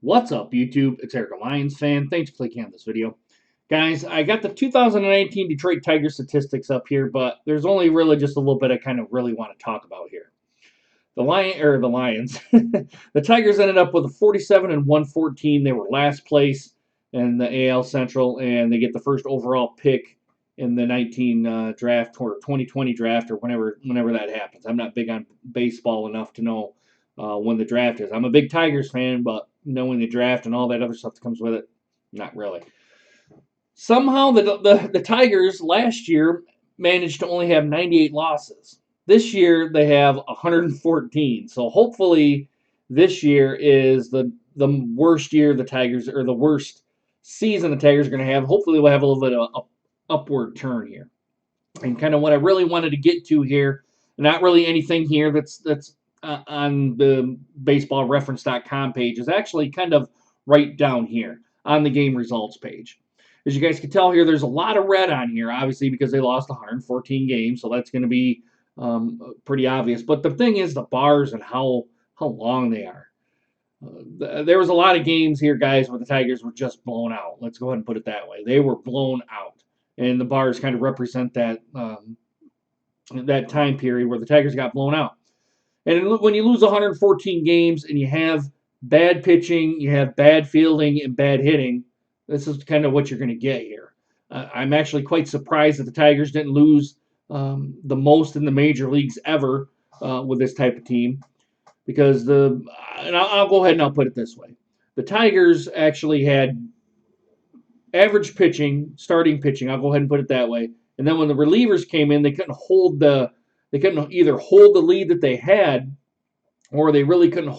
What's up, YouTube? It's Eric, a Lions fan. Thanks for clicking on this video. Guys, I got the 2019 Detroit Tigers statistics up here, but there's only really just a little bit I kind of really want to talk about here. The Lions. The Tigers ended up with a 47 and 114. They were last place in the AL Central, and they get the first overall pick in the 19 draft or 2020 draft or whenever that happens. I'm not big on baseball enough to know when the draft is. I'm a big Tigers fan, but knowing the draft and all that other stuff that comes with it, not really. Somehow the Tigers last year managed to only have 98 losses. This year they have 114. So hopefully this year is the worst year the Tigers, or the worst season the Tigers are going to have. Hopefully we'll have a little bit of an upward turn here. And kind of what I really wanted to get to here, not really anything here that's on the baseballreference.com page, is actually kind of right down here on the game results page. As you guys can tell here, there's a lot of red on here, obviously, because they lost 114 games, so that's going to be pretty obvious. But the thing is the bars and how long they are. There was a lot of games here, guys, where the Tigers were just blown out. Let's go ahead and put it that way. They were blown out, and the bars kind of represent that that time period where the Tigers got blown out. And when you lose 114 games and you have bad pitching, you have bad fielding and bad hitting, this is kind of what you're going to get here. I'm actually quite surprised that the Tigers didn't lose the most in the major leagues ever with this type of team, because I'll go ahead and I'll put it this way. The Tigers actually had average pitching, starting pitching. I'll go ahead and put it that way. And then when the relievers came in, they couldn't either hold the lead that they had, or they really couldn't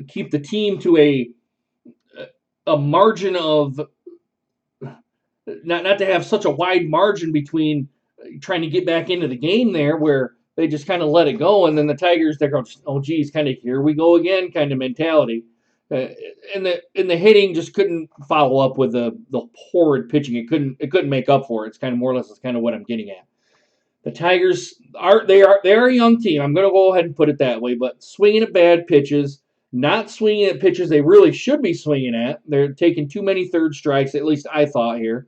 keep the team to a margin of not to have such a wide margin between trying to get back into the game there, where they just kind of let it go, and then the Tigers, they're going, oh geez, kind of here we go again kind of mentality. And the hitting just couldn't follow up with the horrid pitching. It couldn't make up for it. It's kind of more or less is kind of what I'm getting at. The Tigers they're a young team. I'm going to go ahead and put it that way, but swinging at bad pitches, not swinging at pitches they really should be swinging at. They're taking too many third strikes, at least I thought here.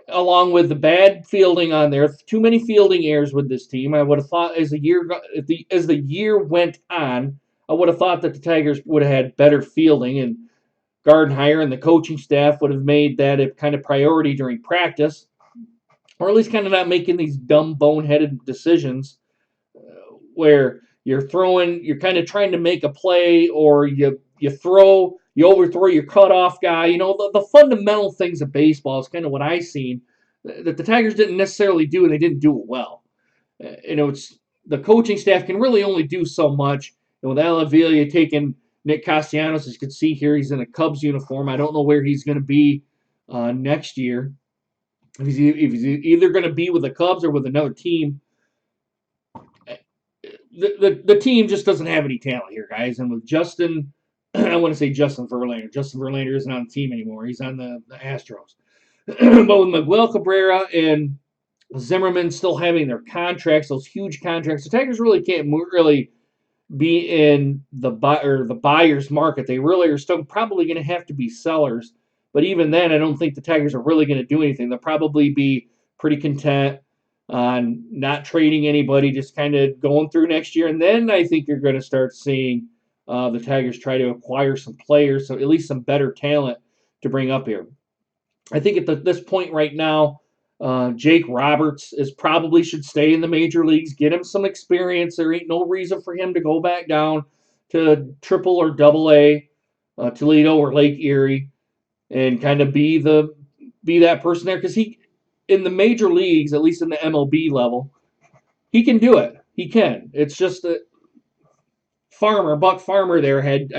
Along with the bad fielding on there, too many fielding errors with this team. I would have thought as the year went on, I would have thought that the Tigers would have had better fielding, and Gardenhire and the coaching staff would have made that a kind of priority during practice, or at least kind of not making these dumb, boneheaded decisions where you're kind of trying to make a play, or you overthrow your cutoff guy. You know, the fundamental things of baseball is kind of what I seen that the Tigers didn't necessarily do, and they didn't do it well. It's the coaching staff can really only do so much. And with Alan Avila taking Nick Castellanos, as you can see here, he's in a Cubs uniform. I don't know where he's going to be next year. If he's either going to be with the Cubs or with another team. The team just doesn't have any talent here, guys. And with Justin, I want to say Justin Verlander. Justin Verlander isn't on the team anymore. He's on the Astros. But with Miguel Cabrera and Zimmerman still having their contracts, those huge contracts, the Tigers really can't be in the buyer's market. They really are still probably going to have to be sellers. But even then, I don't think the Tigers are really going to do anything. They'll probably be pretty content on not trading anybody, just kind of going through next year. And then I think you're going to start seeing the Tigers try to acquire some players, so at least some better talent to bring up here. I think at this point right now, Jake Roberts probably should stay in the major leagues, get him some experience. There ain't no reason for him to go back down to Triple or Double A, Toledo or Lake Erie, and kind of be that person there, because he, in the major leagues, at least in the MLB level, he can do it. He can. It's just that Buck Farmer there had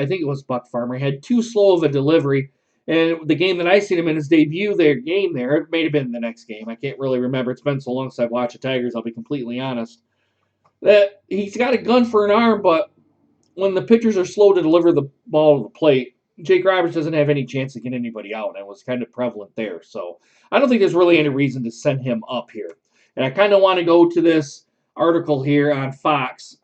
too slow of a delivery. And the game that I seen him in his debut, it may have been the next game. I can't really remember. It's been so long since I've watched the Tigers, I'll be completely honest. That he's got a gun for an arm, but when the pitchers are slow to deliver the ball to the plate, Jake Roberts doesn't have any chance to get anybody out, and it was kind of prevalent there. So I don't think there's really any reason to send him up here. And I kind of want to go to this article here on Fox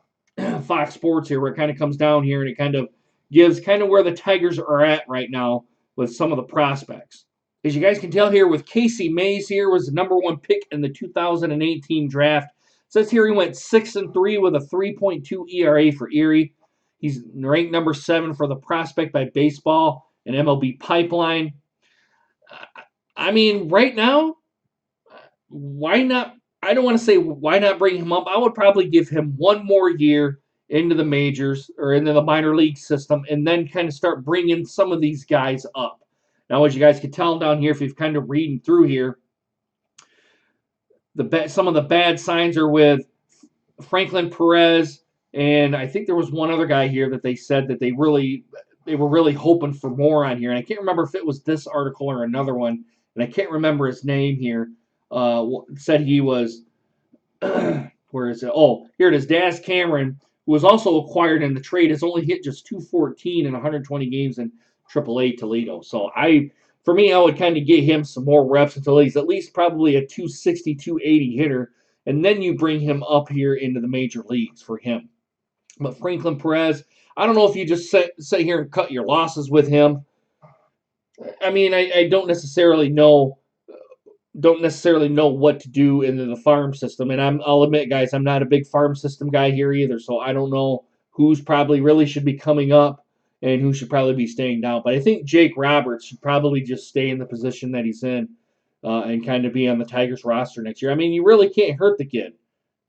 Sports here, where it kind of comes down here and it kind of gives kind of where the Tigers are at right now with some of the prospects. As you guys can tell here, with Casey Mays here was the #1 pick in the 2018 draft. It says here he went 6-3 with a 3.2 ERA for Erie. He's ranked #7 for the prospect by Baseball and MLB Pipeline. I mean, right now, why not? I don't want to say why not bring him up. I would probably give him one more year into the majors or into the minor league system and then kind of start bringing some of these guys up. Now, as you guys can tell down here, if you've kind of reading through here, some of the bad signs are with Franklin Perez, and I think there was one other guy here that they said that they were really hoping for more on here. And I can't remember if it was this article or another one, and I can't remember his name here. Said he was, where is it? Oh, here it is. Daz Cameron, who was also acquired in the trade, has only hit just .214 in 120 games in AAA Toledo. So for me, I would kind of get him some more reps until he's at least probably a 260, 280 hitter, and then you bring him up here into the major leagues for him. But Franklin Perez, I don't know if you just sit here and cut your losses with him. I mean, I don't necessarily know what to do in the farm system. And I'll admit, guys, I'm not a big farm system guy here either, so I don't know who's probably really should be coming up and who should probably be staying down. But I think Jake Roberts should probably just stay in the position that he's in and kind of be on the Tigers roster next year. I mean, you really can't hurt the kid.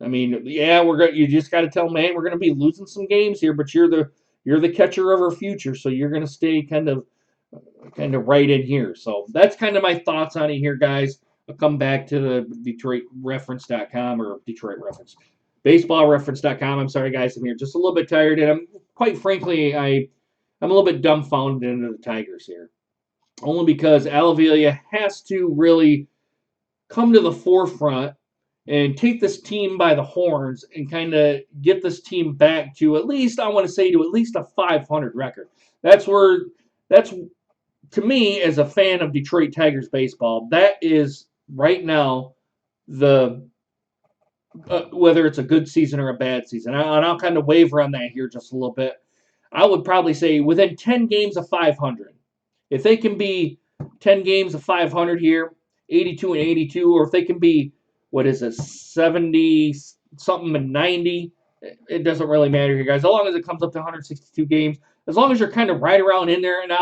I mean, yeah, you just got to tell him, man, we're going to be losing some games here, but you're the catcher of our future, so you're going to stay kind of right in here. So that's kind of my thoughts on it here, guys. I'll come back to the DetroitReference.com or Detroit Reference. BaseballReference.com. I'm sorry, guys. I'm here just a little bit tired, and quite frankly, I'm a little bit dumbfounded into the Tigers here. Only because Al Avila has to really come to the forefront and take this team by the horns and kind of get this team back to at least, I want to say, to at least a 500 record. That's to me, as a fan of Detroit Tigers baseball, that is right now the whether it's a good season or a bad season. And I'll kind of waver on that here just a little bit. I would probably say within 10 games of 500. If they can be 10 games of 500 here, 82 and 82, or if they can be, 70 something and 90, it doesn't really matter here, guys. As long as it comes up to 162 games, as long as you're kind of right around in there, and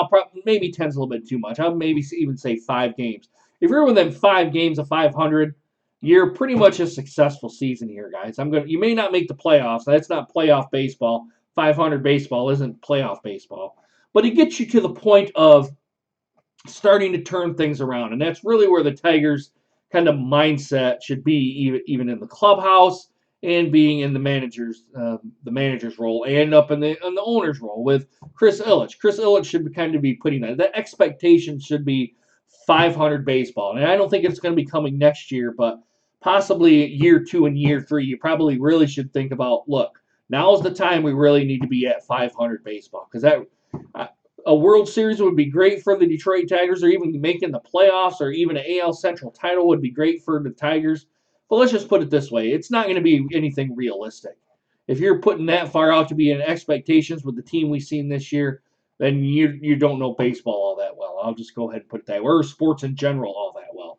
maybe 10's a little bit too much. I'll maybe even say 5 games. If you're within 5 games of 500, you're pretty much a successful season here, guys. You may not make the playoffs. That's not playoff baseball. 500 baseball isn't playoff baseball. But it gets you to the point of starting to turn things around. And that's really where the Tigers' kind of mindset should be, even in the clubhouse and being in the manager's role and up in the owner's role with Chris Ilitch. Chris Ilitch should kind of be putting that. The expectation should be 500 baseball. And I don't think it's going to be coming next year, but possibly year 2 and year 3, you probably really should think about, look, now's the time we really need to be at 500 baseball, because a World Series would be great for the Detroit Tigers, or even making the playoffs, or even an AL Central title would be great for the Tigers. But let's just put it this way. It's not going to be anything realistic. If you're putting that far out to be in expectations with the team we've seen this year, then you don't know baseball all that well. I'll just go ahead and put it that way, or sports in general all that well.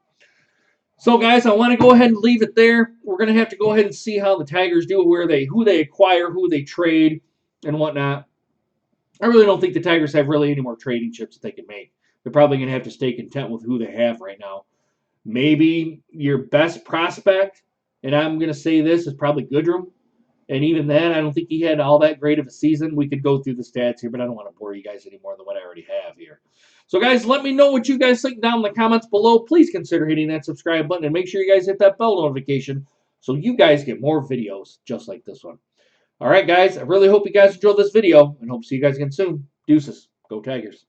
So, guys, I want to go ahead and leave it there. We're going to have to go ahead and see how the Tigers do, who they acquire, who they trade, and whatnot. I really don't think the Tigers have really any more trading chips that they can make. They're probably going to have to stay content with who they have right now. Maybe your best prospect, and I'm going to say this, is probably Goodrum. And even then, I don't think he had all that great of a season. We could go through the stats here, but I don't want to bore you guys any more than what I already have here. So, guys, let me know what you guys think down in the comments below. Please consider hitting that subscribe button and make sure you guys hit that bell notification so you guys get more videos just like this one. All right, guys, I really hope you guys enjoyed this video and hope to see you guys again soon. Deuces. Go Tigers.